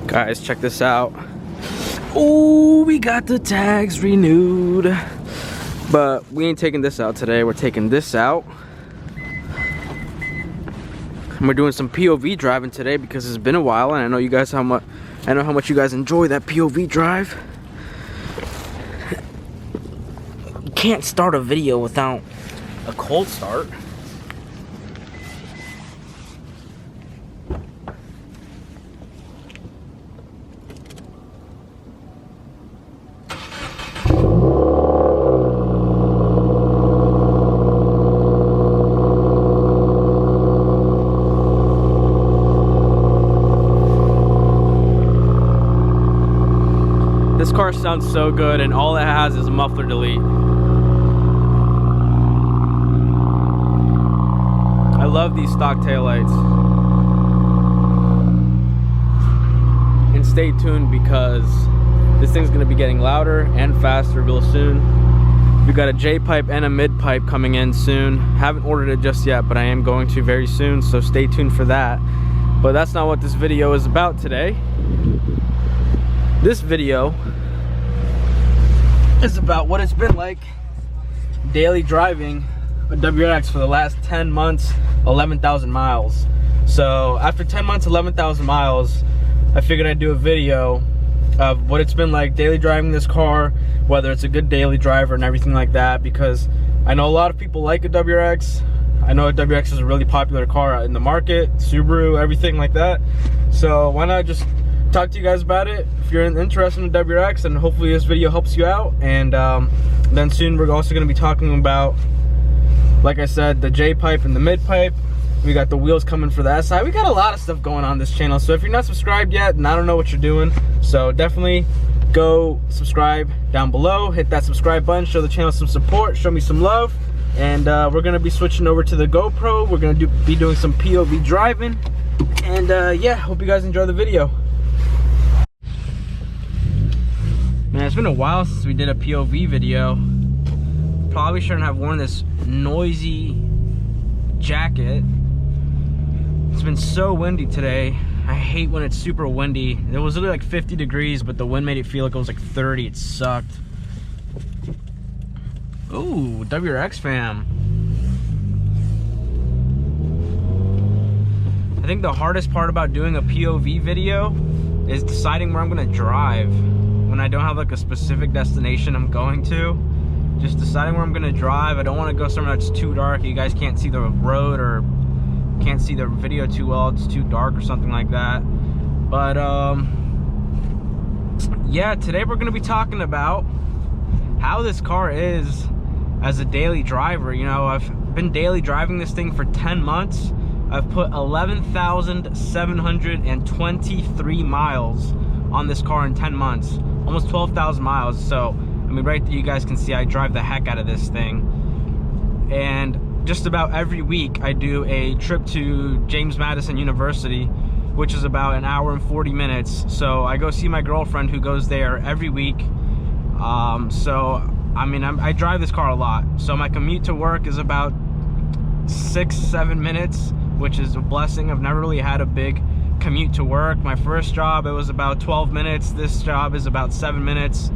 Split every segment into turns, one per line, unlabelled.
Guys, check this out. Oh, we got the tags renewed. But we ain't taking this out today. We're taking this out. And we're doing some POV driving today because it's been a while, and I know you guys how much you guys enjoy that POV drive. You can't start a video without a cold start. This car sounds so good, and all it has is muffler delete. I love these stock taillights. And stay tuned because this thing's gonna be getting louder and faster real soon. We got a J pipe and a mid pipe coming in soon. Haven't ordered it just yet, but I am going to very soon, so stay tuned for that. But that's not what this video is about today. This video is about what it's been like daily driving a WRX for the last 10 months, 11,000 miles. So after 10 months, 11,000 miles, I figured I'd do a video of what it's been like daily driving this car, whether it's a good daily driver and everything like that, because I know a lot of people like a WRX. I know a WRX is a really popular car in the market, Subaru, everything like that. So why not just talk to you guys about it if you're interested in WRX, and hopefully this video helps you out. And then soon we're also going to be talking about, like I said, the J pipe and the mid pipe. We got the wheels coming for that side. We got a lot of stuff going on this channel, so if you're not subscribed yet, then I don't know what you're doing. So definitely go subscribe down below, hit that subscribe button, show the channel some support, show me some love. And we're going to be switching over to the GoPro. We're going to be doing some POV driving, and yeah, hope you guys enjoy the video. Man, it's been a while since we did a POV video. Probably shouldn't have worn this noisy jacket. It's been so windy today. I hate when it's super windy. It was literally like 50 degrees, but the wind made it feel like it was like 30. It sucked. Ooh, WRX fam. I think the hardest part about doing a POV video is deciding where I'm gonna drive. When I don't have like a specific destination I'm going to, just deciding where I'm gonna drive. I don't want to go somewhere that's too dark, you guys can't see the road or can't see the video too well, it's too dark or something like that. But yeah, today we're gonna be talking about how this car is as a daily driver. You know, I've been daily driving this thing for 10 months. I've put 11,723 miles on this car in 10 months, almost 12,000 miles. So I mean, right there you guys can see I drive the heck out of this thing. And just about every week I do a trip to James Madison University, which is about an hour and 40 minutes. So I go see my girlfriend who goes there every week. So I mean, I drive this car a lot. So my commute to work is about 6-7 minutes, which is a blessing. I've never really had a big commute to work. My first job, it was about 12 minutes. This job is about 7 minutes.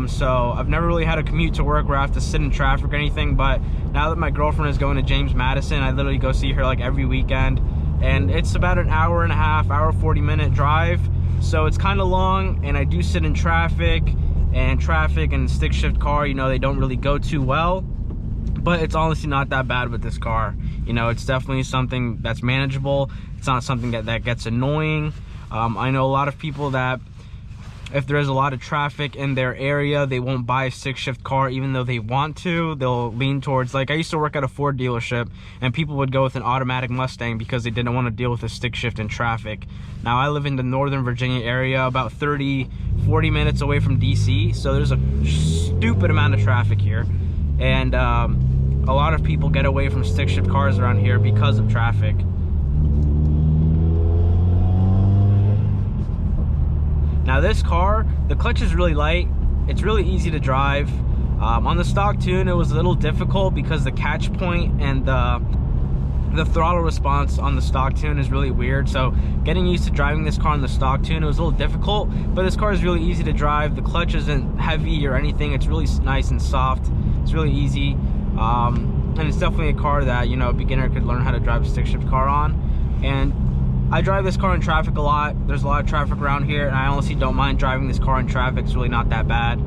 So I've never really had a commute to work where I have to sit in traffic or anything. But now that my girlfriend is going to James Madison, I literally go see her like every weekend. And it's about an hour and a half, hour 40-minute drive. So it's kind of long, and I do sit in traffic. And traffic and stick shift car, you know, they don't really go too well. But it's honestly not that bad with this car. You know, it's definitely something that's manageable. It's not something that gets annoying. I know a lot of people that if there's a lot of traffic in their area, they won't buy a stick shift car even though they want to. They'll lean towards, like I used to work at a Ford dealership, and people would go with an automatic Mustang because they didn't want to deal with a stick shift in traffic. Now I live in the Northern Virginia area, about 30-40 minutes away from DC, so there's a stupid amount of traffic here. And a lot of people get away from stick shift cars around here because of traffic. Now this car, the clutch is really light. It's really easy to drive. On the stock tune, it was a little difficult because the catch point and the the throttle response on the stock tune is really weird. So getting used to driving this car on the stock tune, it was a little difficult, but this car is really easy to drive. The clutch isn't heavy or anything. It's really nice and soft. It's really easy. And it's definitely a car that, you know, a beginner could learn how to drive a stick shift car on. And I drive this car in traffic a lot. There's a lot of traffic around here, and I honestly don't mind driving this car in traffic. It's really not that bad.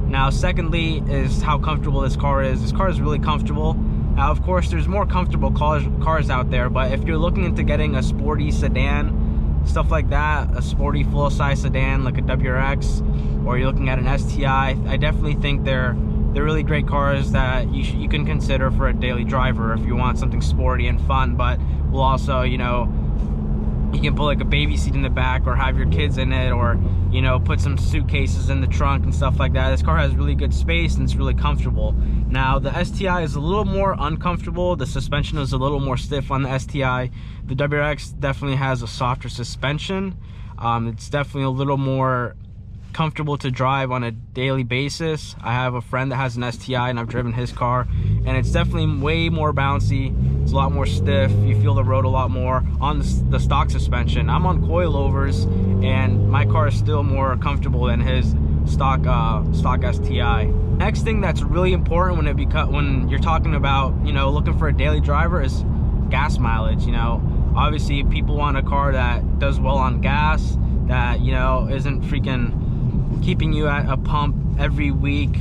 Now, secondly is how comfortable this car is. This car is really comfortable. Now, of course, there's more comfortable cars out there, but if you're looking into getting a sporty sedan, stuff like that, a sporty full-size sedan like a WRX, or you're looking at an STI, I definitely think they're really great cars that you can consider for a daily driver if you want something sporty and fun, but will also, you know, you can put like a baby seat in the back or have your kids in it, or, you know, put some suitcases in the trunk and stuff like that. This car has really good space and it's really comfortable. Now, the STI is a little more uncomfortable. The suspension is a little more stiff on the STI. The WRX definitely has a softer suspension. It's definitely a little more comfortable to drive on a daily basis. I have a friend that has an STI and I've driven his car, and it's definitely way more bouncy. It's a lot more stiff. You feel the road a lot more on the stock suspension. I'm on coilovers and my car is still more comfortable than his stock STI. Next thing that's really important when you're talking about, you know, looking for a daily driver is gas mileage. You know, obviously people want a car that does well on gas, that, you know, isn't freaking keeping you at a pump every week,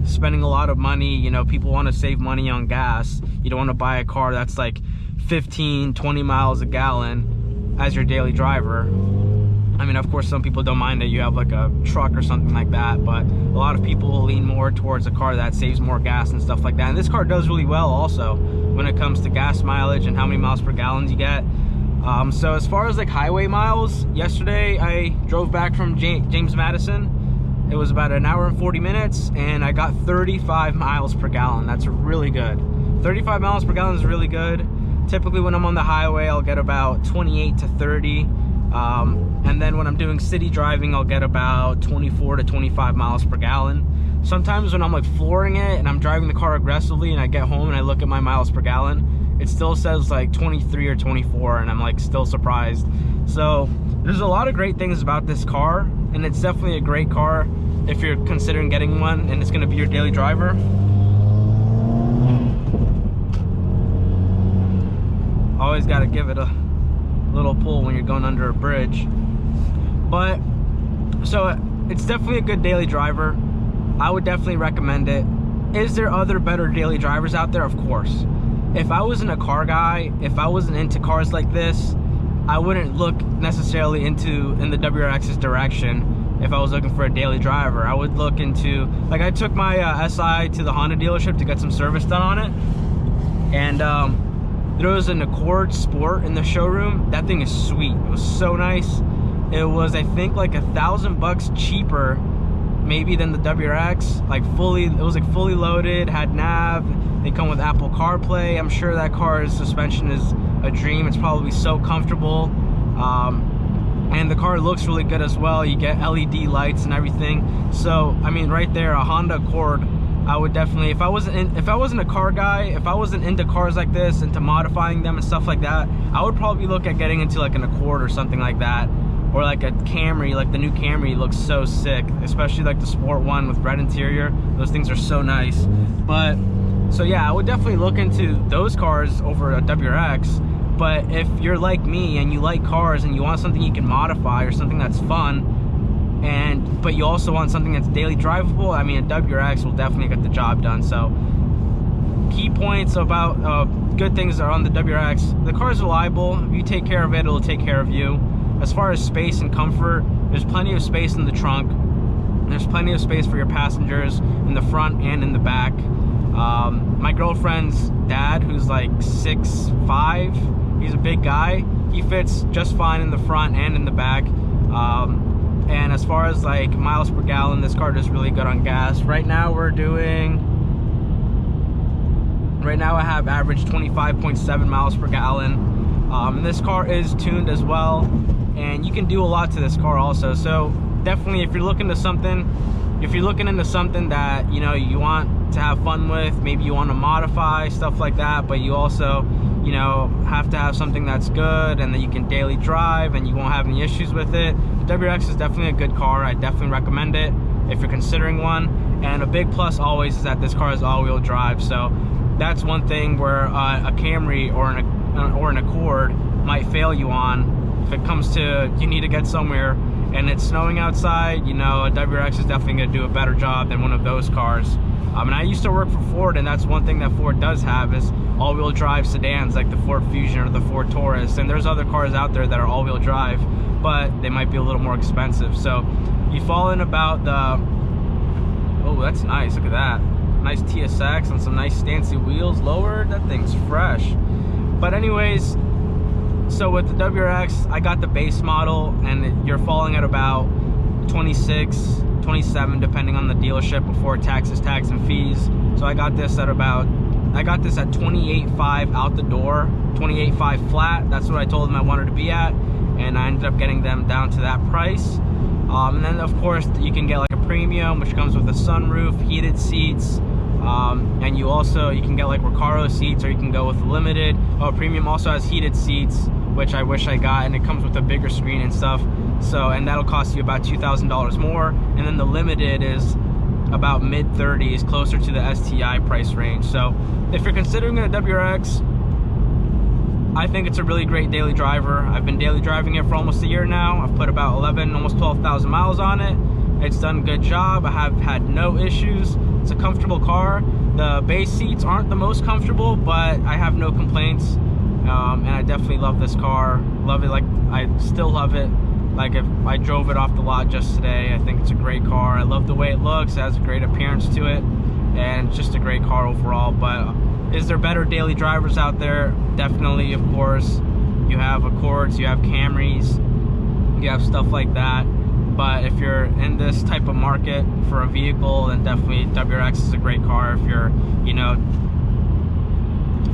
spending a lot of money. You know, people want to save money on gas. You don't want to buy a car that's like 15-20 miles a gallon as your daily driver. I mean, of course, some people don't mind that you have like a truck or something like that, but a lot of people will lean more towards a car that saves more gas and stuff like that. And this car does really well also when it comes to gas mileage and how many miles per gallon you get. So as far as like highway miles, yesterday I drove back from James Madison. It was about an hour and 40 minutes and I got 35 miles per gallon. That's really good. 35 miles per gallon is really good. Typically when I'm on the highway, I'll get about 28 to 30. And then when I'm doing city driving, I'll get about 24 to 25 miles per gallon. Sometimes when I'm like flooring it and I'm driving the car aggressively and I get home and I look at my miles per gallon, it still says like 23 or 24 and I'm like still surprised. So there's a lot of great things about this car, and it's definitely a great car if you're considering getting one and it's going to be your daily driver. Always got to give it a little pull when you're going under a bridge. But so it's definitely a good daily driver. I would definitely recommend it. Is there other better daily drivers out there? Of course. If I wasn't a car guy, if I wasn't into cars like this, I wouldn't look necessarily in the WRX's direction. If I was looking for a daily driver, I would look into, like, I took my SI to the Honda dealership to get some service done on it, and there was an Accord Sport in the showroom. That thing is sweet. It was so nice. It was, I think, like $1,000 cheaper maybe than the WRX. Like it was like fully loaded, had nav. They come with Apple CarPlay. I'm sure that car's suspension is a dream. It's probably so comfortable. And the car looks really good as well. You get LED lights and everything. So I mean, right there, a Honda Accord. I would definitely, if I wasn't a car guy, if I wasn't into cars like this, into modifying them and stuff like that, I would probably look at getting into like an Accord or something like that, or like a Camry. Like the new Camry looks so sick, especially like the Sport one with red interior. Those things are so nice. But so yeah, I would definitely look into those cars over a WRX. But if you're like me and you like cars and you want something you can modify or something that's fun, but you also want something that's daily drivable, I mean, a WRX will definitely get the job done. So key points about good things are on the WRX. The car is reliable. If you take care of it, it'll take care of you. As far as space and comfort, there's plenty of space in the trunk. There's plenty of space for your passengers in the front and in the back. My girlfriend's dad, who's like 6'5", he's a big guy. He fits just fine in the front and in the back. And as far as like miles per gallon, this car does really good on gas. Right now I have average 25.7 miles per gallon. And this car is tuned as well, and you can do a lot to this car also. So definitely, if you're looking into something that, you know, you want to have fun with, maybe you want to modify stuff like that, but you also you know, have to have something that's good and that you can daily drive and you won't have any issues with it, the WRX is definitely a good car. I definitely recommend it if you're considering one. And a big plus always is that this car is all-wheel drive, so that's one thing where a Camry or an Accord might fail you on. If it comes to you need to get somewhere and it's snowing outside, you know, a WRX is definitely going to do a better job than one of those cars. And I used to work for Ford, and that's one thing that Ford does have is all-wheel drive sedans like the Ford Fusion or the Ford Taurus. And there's other cars out there that are all-wheel drive, but they might be a little more expensive. So you fall in about the, oh, that's nice, look at that. Nice TSX and some nice fancy wheels lowered. That thing's fresh. But anyways, so with the WRX, I got the base model, and you're falling at about 26, 27, depending on the dealership before taxes, tax, and fees. So I got this at 28.5 out the door, 28.5 flat. That's what I told them I wanted to be at, and I ended up getting them down to that price. And then of course you can get like a premium, which comes with a sunroof, heated seats, and you can get like Recaro seats, or you can go with the limited. Oh, premium also has heated seats, which I wish I got, and it comes with a bigger screen and stuff. So, and that'll cost you about $2,000 more. And then the limited is about mid-30s, closer to the STI price range. So if you're considering a WRX, I think it's a really great daily driver. I've been daily driving it for almost a year now. I've put about 11, almost 12,000 miles on it. It's done a good job. I have had no issues. It's a comfortable car. The base seats aren't the most comfortable, but I have no complaints. And I definitely love this car. Love it, like I still love it. Like if I drove it off the lot just today, I think it's a great car. I love the way it looks. It has a great appearance to it, and it's just a great car overall. But is there better daily drivers out there? Definitely, of course. You have Accords, you have Camrys, you have stuff like that. But if you're in this type of market for a vehicle, then definitely WRX is a great car if you're, you know,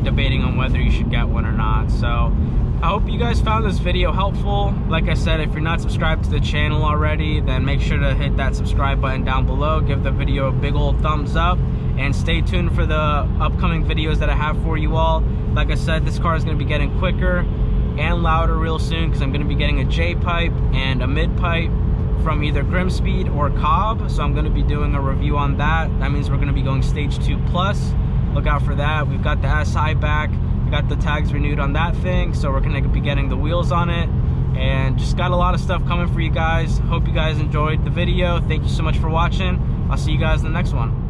debating on whether you should get one or not. So I hope you guys found this video helpful. Like I said, if you're not subscribed to the channel already, then make sure to hit that subscribe button down below. Give the video a big old thumbs up, and stay tuned for the upcoming videos that I have for you all. Like I said, this car is going to be getting quicker and louder real soon, because I'm going to be getting a J-pipe and a mid-pipe from either Grimspeed or Cobb. So I'm going to be doing a review on that. That means we're going to be going stage 2 plus. Look out for that. We've got the SI back. We got the tags renewed on that thing, so we're going to be getting the wheels on it, and just got a lot of stuff coming for you guys. Hope you guys enjoyed the video. Thank you so much for watching. I'll see you guys in the next one.